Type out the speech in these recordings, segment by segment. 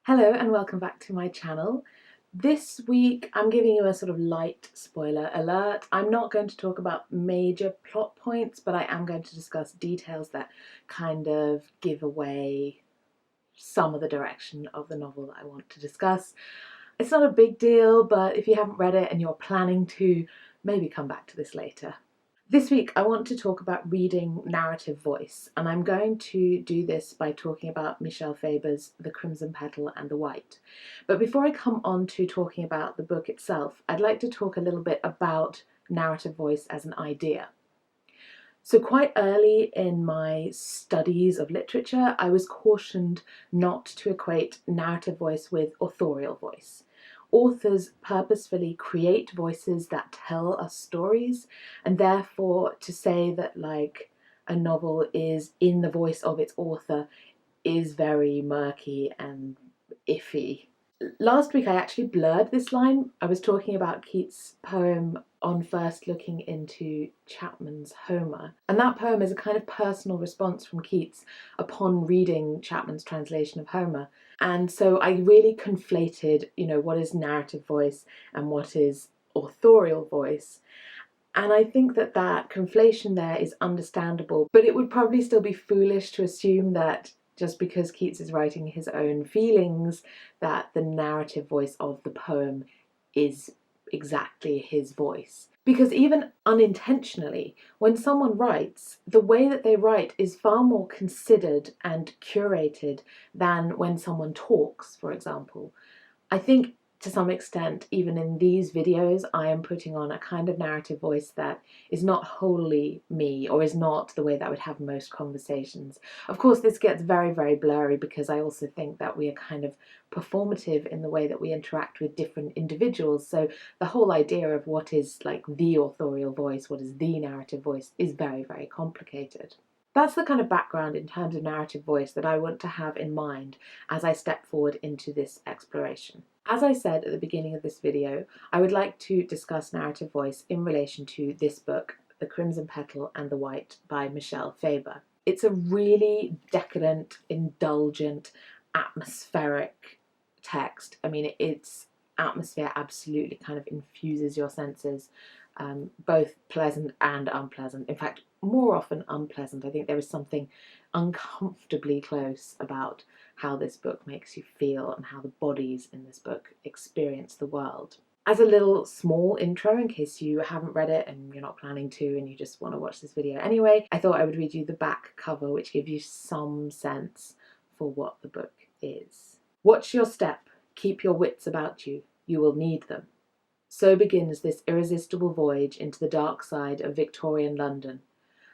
Hello and welcome back to my channel. This week I'm giving you a sort of light spoiler alert. I'm not going to talk about major plot points, but I am going to discuss details that kind of give away some of the direction of the novel that I want to discuss. It's not a big deal, but if you haven't read it and you're planning to, maybe come back to this later. This week I want to talk about reading narrative voice, and I'm going to do this by talking about Michel Faber's The Crimson Petal and the White. But before I come on to talking about the book itself, I'd like to talk a little bit about narrative voice as an idea. So quite early in my studies of literature, I was cautioned not to equate narrative voice with authorial voice. Authors purposefully create voices that tell us stories, and therefore to say that like a novel is in the voice of its author is very murky and iffy. Last week I actually blurred this line. I was talking about Keats' poem On First Looking into Chapman's Homer, and that poem is a kind of personal response from Keats upon reading Chapman's translation of Homer. And so I really conflated, what is narrative voice and what is authorial voice. And I think that that conflation there is understandable, but it would probably still be foolish to assume that just because Keats is writing his own feelings, that the narrative voice of the poem is exactly his voice. Because even unintentionally, when someone writes, the way that they write is far more considered and curated than when someone talks, for example. I think to some extent, even in these videos, I am putting on a kind of narrative voice that is not wholly me, or is not the way that I would have most conversations. Of course, this gets very, very blurry because I also think that we are kind of performative in the way that we interact with different individuals. So the whole idea of what is like the authorial voice, what is the narrative voice, is very, very complicated. That's the kind of background in terms of narrative voice that I want to have in mind as I step forward into this exploration. As I said at the beginning of this video, I would like to discuss narrative voice in relation to this book, The Crimson Petal and the White by Michel Faber. It's a really decadent, indulgent, atmospheric text. I mean, its atmosphere absolutely kind of infuses your senses, both pleasant and unpleasant. In fact, more often unpleasant. I think there is something uncomfortably close about how this book makes you feel and how the bodies in this book experience the world. As a little small intro, in case you haven't read it and you're not planning to and you just want to watch this video anyway, I thought I would read you the back cover, which gives you some sense for what the book is. Watch your step, keep your wits about you, you will need them. So begins this irresistible voyage into the dark side of Victorian London,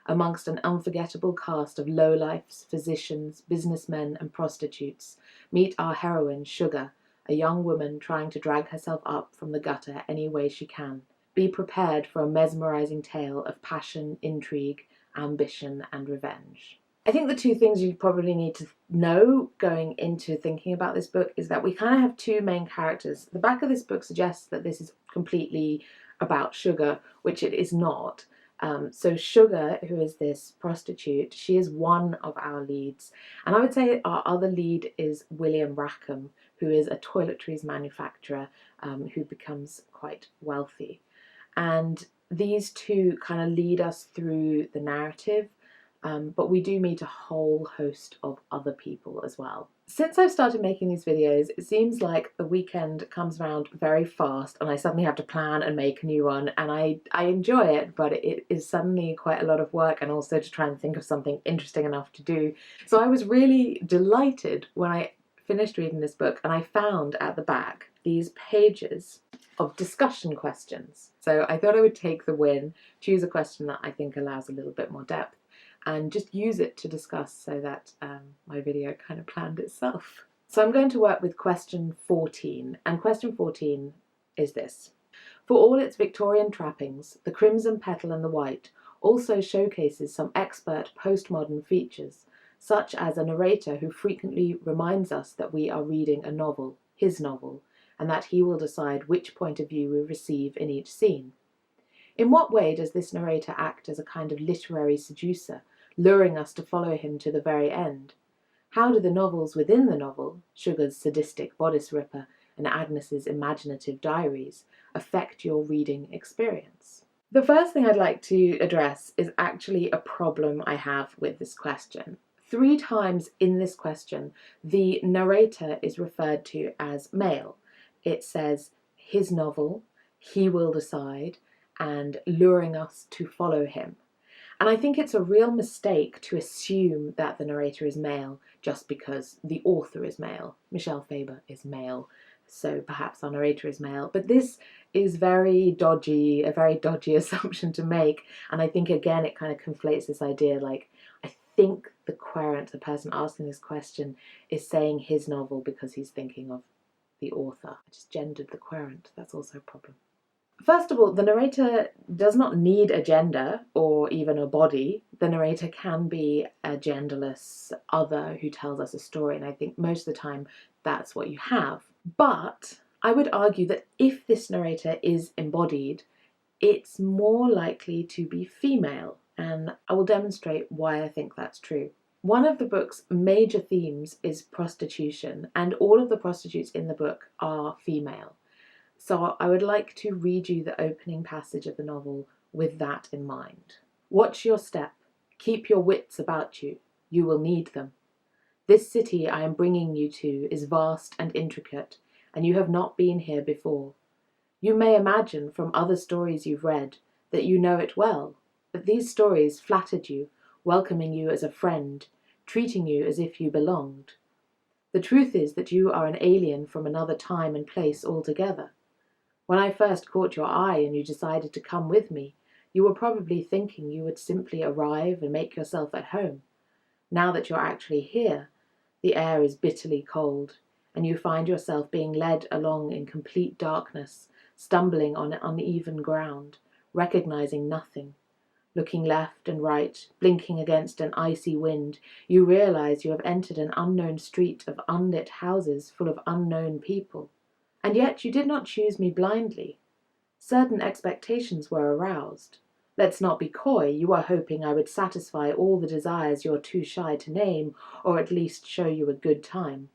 amongst an unforgettable cast of lowlifes, physicians, businessmen and prostitutes. Meet our heroine, Sugar, a young woman trying to drag herself up from the gutter any way she can. Be prepared for a mesmerizing tale of passion, intrigue, ambition and revenge. I think the two things you probably need to know going into thinking about this book is that we kind of have two main characters. The back of this book suggests that this is completely about Sugar, which it is not. So Sugar, who is this prostitute, she is one of our leads. And I would say our other lead is William Rackham, who is a toiletries manufacturer who becomes quite wealthy. And these two kind of lead us through the narrative, but we do meet a whole host of other people as well. Since I've started making these videos, it seems like the weekend comes around very fast and I suddenly have to plan and make a new one, and I enjoy it, but it is suddenly quite a lot of work, and also to try and think of something interesting enough to do. So I was really delighted when I finished reading this book and I found at the back these pages of discussion questions. So I thought I would take the win, choose a question that I think allows a little bit more depth, and just use it to discuss, so that my video kind of planned itself. So I'm going to work with question 14, and question 14 is this. For all its Victorian trappings, The Crimson Petal and the White also showcases some expert postmodern features, such as a narrator who frequently reminds us that we are reading a novel, his novel, and that he will decide which point of view we receive in each scene. In what way does this narrator act as a kind of literary seducer, luring us to follow him to the very end? How do the novels within the novel, Sugar's sadistic bodice ripper and Agnes's imaginative diaries, affect your reading experience? The first thing I'd like to address is actually a problem I have with this question. 3 times in this question, the narrator is referred to as male. It says his novel, he will decide, and luring us to follow him. And I think it's a real mistake to assume that the narrator is male just because the author is male. Michel Faber is male, so perhaps our narrator is male. But this is a very dodgy assumption to make. And I think, again, it kind of conflates this idea, like, I think the querent, the person asking this question, is saying his novel because he's thinking of the author. I just gendered the querent. That's also a problem. First of all, the narrator does not need a gender or even a body. The narrator can be a genderless other who tells us a story, and I think most of the time that's what you have. But I would argue that if this narrator is embodied, it's more likely to be female, and I will demonstrate why I think that's true. One of the book's major themes is prostitution, and all of the prostitutes in the book are female. So I would like to read you the opening passage of the novel with that in mind. Watch your step. Keep your wits about you. You will need them. This city I am bringing you to is vast and intricate, and you have not been here before. You may imagine from other stories you've read that you know it well, that these stories flattered you, welcoming you as a friend, treating you as if you belonged. The truth is that you are an alien from another time and place altogether. When I first caught your eye and you decided to come with me, you were probably thinking you would simply arrive and make yourself at home. Now that you're actually here, the air is bitterly cold, and you find yourself being led along in complete darkness, stumbling on uneven ground, recognizing nothing. Looking left and right, blinking against an icy wind, you realize you have entered an unknown street of unlit houses full of unknown people. And yet you did not choose me blindly. Certain expectations were aroused. Let's not be coy, you are hoping I would satisfy all the desires you're too shy to name, or at least show you a good time.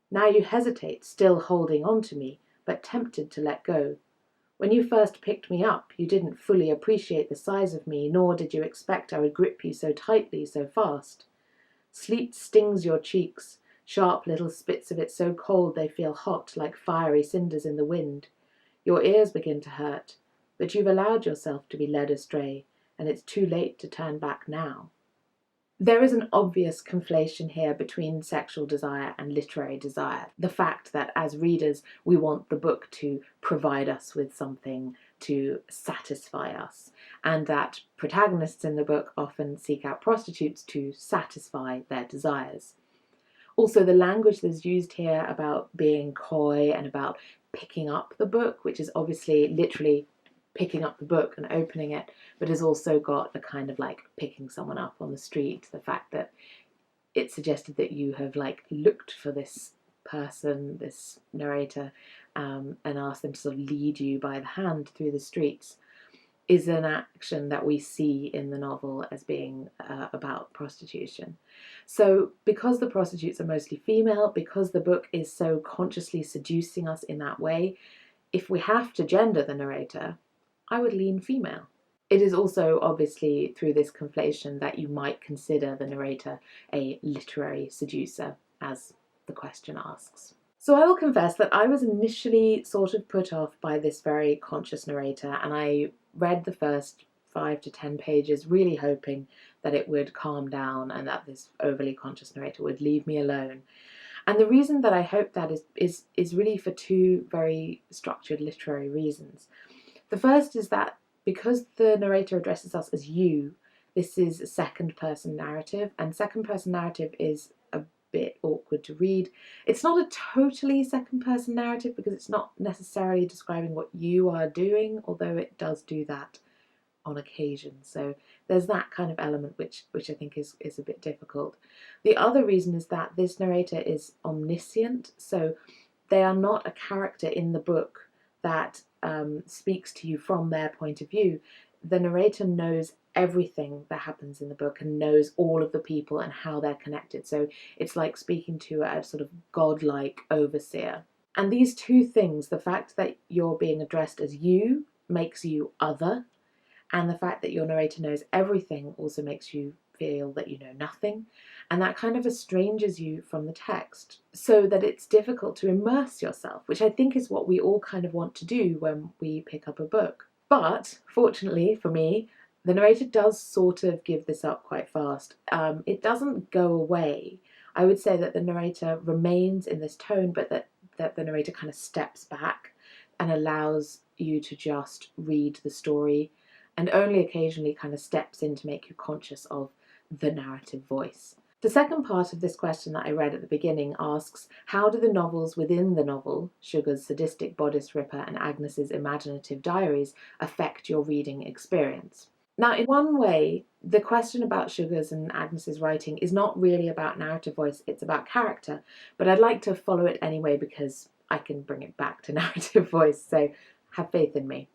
Now you hesitate, still holding on to me, but tempted to let go. When you first picked me up, you didn't fully appreciate the size of me, nor did you expect I would grip you so tightly, so fast. Sleet stings your cheeks, sharp little spits of it so cold they feel hot like fiery cinders in the wind. Your ears begin to hurt, but you've allowed yourself to be led astray, and it's too late to turn back now. There is an obvious conflation here between sexual desire and literary desire. The fact that as readers we want the book to provide us with something to satisfy us, and that protagonists in the book often seek out prostitutes to satisfy their desires. Also, the language that's used here about being coy and about picking up the book, which is obviously literally picking up the book and opening it, but has also got a kind of like picking someone up on the street. The fact that it suggested that you have like looked for this person, this narrator, and asked them to sort of lead you by the hand through the streets, is an action that we see in the novel as being about prostitution. So because the prostitutes are mostly female, because the book is so consciously seducing us in that way, if we have to gender the narrator, I would lean female. It is also obviously through this conflation that you might consider the narrator a literary seducer, as the question asks. So I will confess that I was initially sort of put off by this very conscious narrator, and I read the first 5 to 10 pages really hoping that it would calm down and that this overly conscious narrator would leave me alone. And the reason that I hope that is really for 2 very structured literary reasons. The first is that because the narrator addresses us as you, this is a second-person narrative, and second-person narrative is a bit awkward to read. It's not a totally second-person narrative because it's not necessarily describing what you are doing, although it does do that on occasion. So there's that kind of element which I think is a bit difficult. The other reason is that this narrator is omniscient, so they are not a character in the book that speaks to you from their point of view. The narrator knows everything that happens in the book and knows all of the people and how they're connected. So it's like speaking to a sort of godlike overseer. And these two things, the fact that you're being addressed as you makes you other, and the fact that your narrator knows everything also makes you feel that you know nothing. And that kind of estranges you from the text so that it's difficult to immerse yourself, which I think is what we all kind of want to do when we pick up a book. But fortunately for me, the narrator does sort of give this up quite fast. It doesn't go away. I would say that the narrator remains in this tone, but that the narrator kind of steps back and allows you to just read the story, and only occasionally kind of steps in to make you conscious of the narrative voice. The second part of this question that I read at the beginning asks, how do the novels within the novel, Sugar's Sadistic Bodice Ripper and Agnes's Imaginative Diaries, affect your reading experience? Now, in one way, the question about Sugar's and Agnes's writing is not really about narrative voice, it's about character, but I'd like to follow it anyway because I can bring it back to narrative voice, so have faith in me.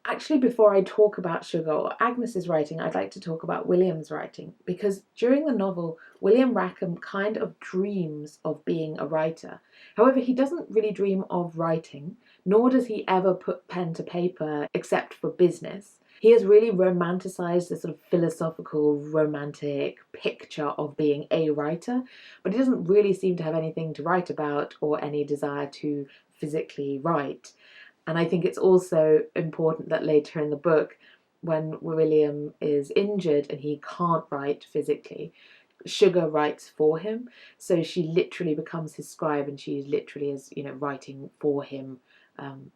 Actually, before I talk about Sugar or Agnes's writing, I'd like to talk about William's writing, because during the novel, William Rackham kind of dreams of being a writer. However, he doesn't really dream of writing, nor does he ever put pen to paper except for business. He has really romanticised the sort of philosophical, romantic picture of being a writer, but he doesn't really seem to have anything to write about or any desire to physically write. And I think it's also important that later in the book, when William is injured and he can't write physically, Sugar writes for him. So she literally becomes his scribe, and she literally is, writing for him,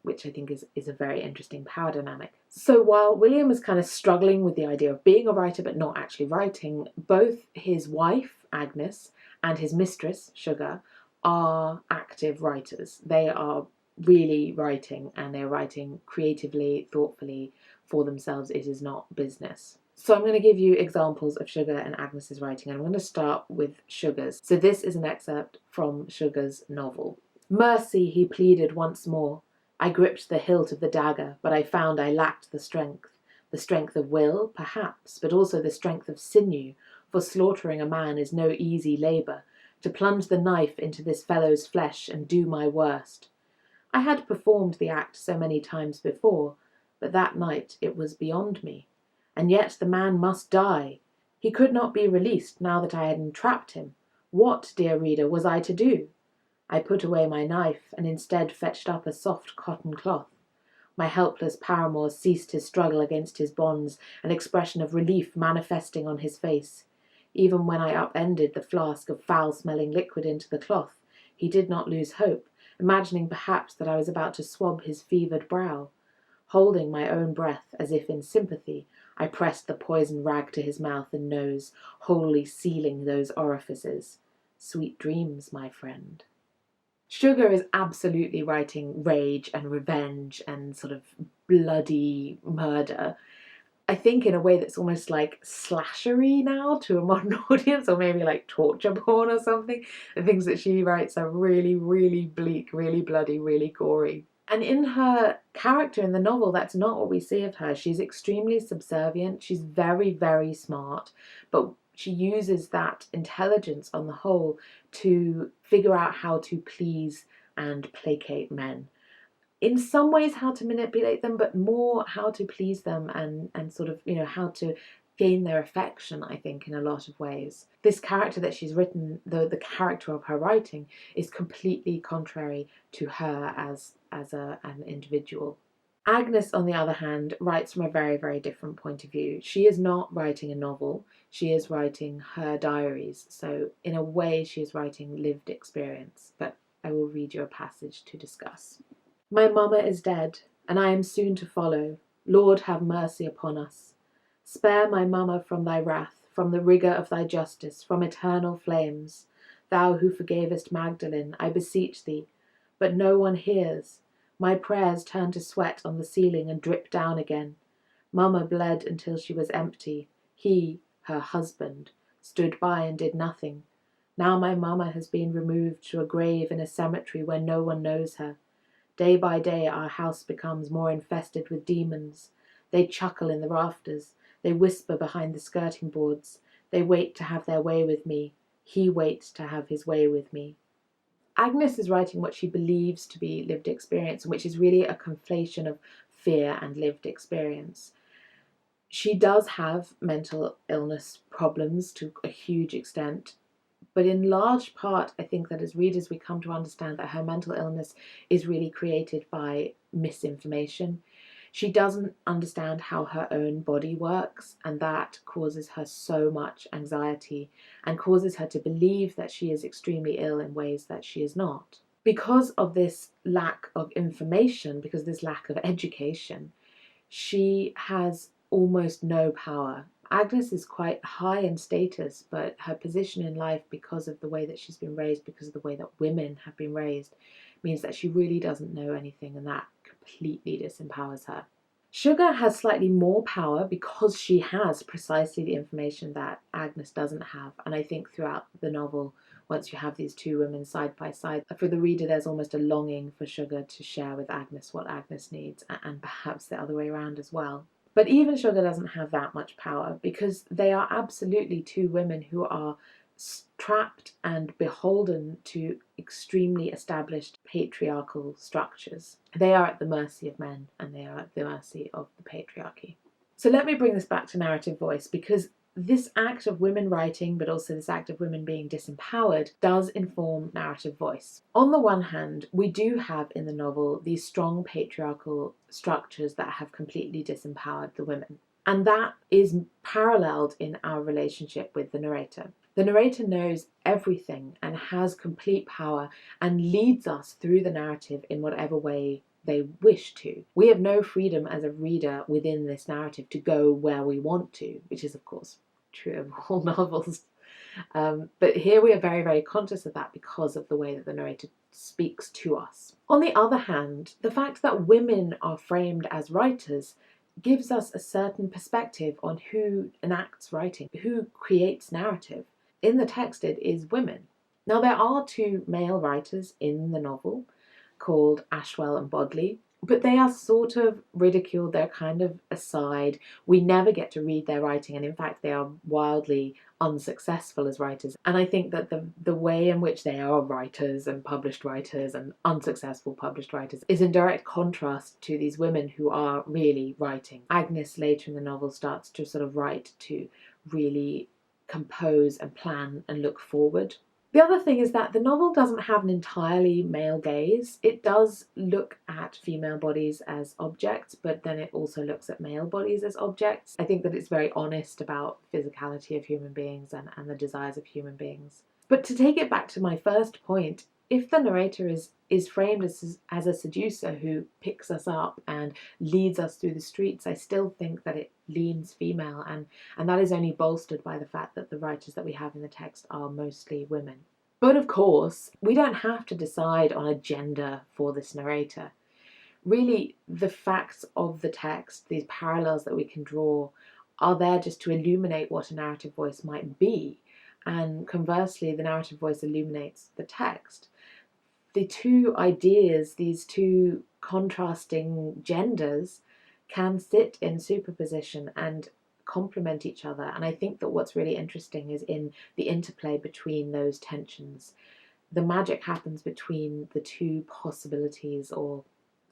which I think is a very interesting power dynamic. So while William is kind of struggling with the idea of being a writer but not actually writing, both his wife, Agnes, and his mistress, Sugar, are active writers. They are really writing, and they're writing creatively, thoughtfully for themselves. It is not business. So I'm going to give you examples of Sugar and Agnes's writing, and I'm going to start with Sugar's. So this is an excerpt from Sugar's novel. Mercy, he pleaded once more. I gripped the hilt of the dagger, but I found I lacked the strength. The strength of will, perhaps, but also the strength of sinew, for slaughtering a man is no easy labour, to plunge the knife into this fellow's flesh and do my worst. I had performed the act so many times before, but that night it was beyond me. And yet the man must die. He could not be released now that I had entrapped him. What, dear reader, was I to do? I put away my knife, and instead fetched up a soft cotton cloth. My helpless paramour ceased his struggle against his bonds, an expression of relief manifesting on his face. Even when I upended the flask of foul-smelling liquid into the cloth, he did not lose hope, imagining perhaps that I was about to swab his fevered brow. Holding my own breath as if in sympathy, I pressed the poison rag to his mouth and nose, wholly sealing those orifices. Sweet dreams, my friend. Sugar is absolutely writing rage and revenge and sort of bloody murder. I think in a way that's almost like slashery now to a modern audience, or maybe like torture porn or something. The things that she writes are really, really bleak, really bloody, really gory. And in her character in the novel, that's not what we see of her. She's extremely subservient. She's very, very smart, but she uses that intelligence on the whole to figure out how to please and placate men. In some ways how to manipulate them, but more how to please them and sort of, how to gain their affection, I think, in a lot of ways. This character that she's written, the character of her writing, is completely contrary to her as an individual. Agnes, on the other hand, writes from a very, very different point of view. She is not writing a novel, she is writing her diaries. So in a way, she is writing lived experience, but I will read you a passage to discuss. My mamma is dead, and I am soon to follow. Lord, have mercy upon us. Spare my mamma from thy wrath, from the rigour of thy justice, from eternal flames. Thou who forgavest Magdalene, I beseech thee. But no one hears. My prayers turn to sweat on the ceiling and drip down again. Mamma bled until she was empty. He, her husband, stood by and did nothing. Now my mamma has been removed to a grave in a cemetery where no one knows her. Day by day our house becomes more infested with demons. They chuckle in the rafters. They whisper behind the skirting boards. They wait to have their way with me. He waits to have his way with me. Agnes is writing what she believes to be lived experience, which is really a conflation of fear and lived experience. She does have mental illness problems to a huge extent, but in large part, I think that as readers, we come to understand that her mental illness is really created by misinformation. She doesn't understand how her own body works, and that causes her so much anxiety and causes her to believe that she is extremely ill in ways that she is not. Because of this lack of information, because of this lack of education, she has almost no power. Agnes is quite high in status, but her position in life, because of the way that she's been raised, because of the way that women have been raised, means that she really doesn't know anything, and that completely disempowers her. Sugar has slightly more power because she has precisely the information that Agnes doesn't have, and I think throughout the novel, once you have these two women side by side, for the reader there's almost a longing for Sugar to share with Agnes what Agnes needs, and perhaps the other way around as well. But even Sugar doesn't have that much power, because they are absolutely two women who are trapped and beholden to extremely established patriarchal structures. They are at the mercy of men, and they are at the mercy of the patriarchy. So let me bring this back to narrative voice, because this act of women writing, but also this act of women being disempowered, does inform narrative voice. On the one hand, we do have in the novel these strong patriarchal structures that have completely disempowered the women. And that is paralleled in our relationship with the narrator. The narrator knows everything and has complete power and leads us through the narrative in whatever way they wish to. We have no freedom as a reader within this narrative to go where we want to, which is of course true of all novels. But here we are very, very conscious of that because of the way that the narrator speaks to us. On the other hand, the fact that women are framed as writers gives us a certain perspective on who enacts writing, who creates narrative. In the text, it is women. Now, there are two male writers in the novel called Ashwell and Bodley, but they are sort of ridiculed. They're kind of aside. We never get to read their writing, and in fact they are wildly unsuccessful as writers. And I think that the way in which they are writers and published writers and unsuccessful published writers is in direct contrast to these women who are really writing. Agnes later in the novel starts to sort of write to really compose and plan and look forward. The other thing is that the novel doesn't have an entirely male gaze. It does look at female bodies as objects, but then it also looks at male bodies as objects. I think that it's very honest about physicality of human beings and the desires of human beings. But to take it back to my first point, if the narrator is framed as a seducer who picks us up and leads us through the streets, I still think that it leans female, and that is only bolstered by the fact that the writers that we have in the text are mostly women. But of course, we don't have to decide on a gender for this narrator. Really, the facts of the text, these parallels that we can draw, are there just to illuminate what a narrative voice might be, and conversely, the narrative voice illuminates the text. The two ideas, these two contrasting genders, can sit in superposition and complement each other. And I think that what's really interesting is in the interplay between those tensions. The magic happens between the two possibilities, or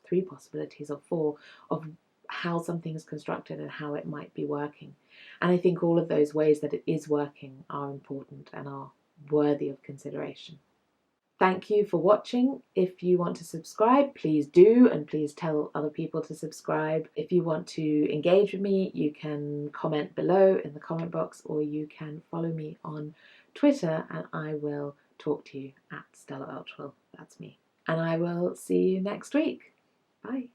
three possibilities, or four, of how something is constructed and how it might be working. And I think all of those ways that it is working are important and are worthy of consideration. Thank you for watching. If you want to subscribe, please do, and please tell other people to subscribe. If you want to engage with me, you can comment below in the comment box, or you can follow me on Twitter, and I will talk to you at Stella Elchwell. That's me. And I will see you next week. Bye.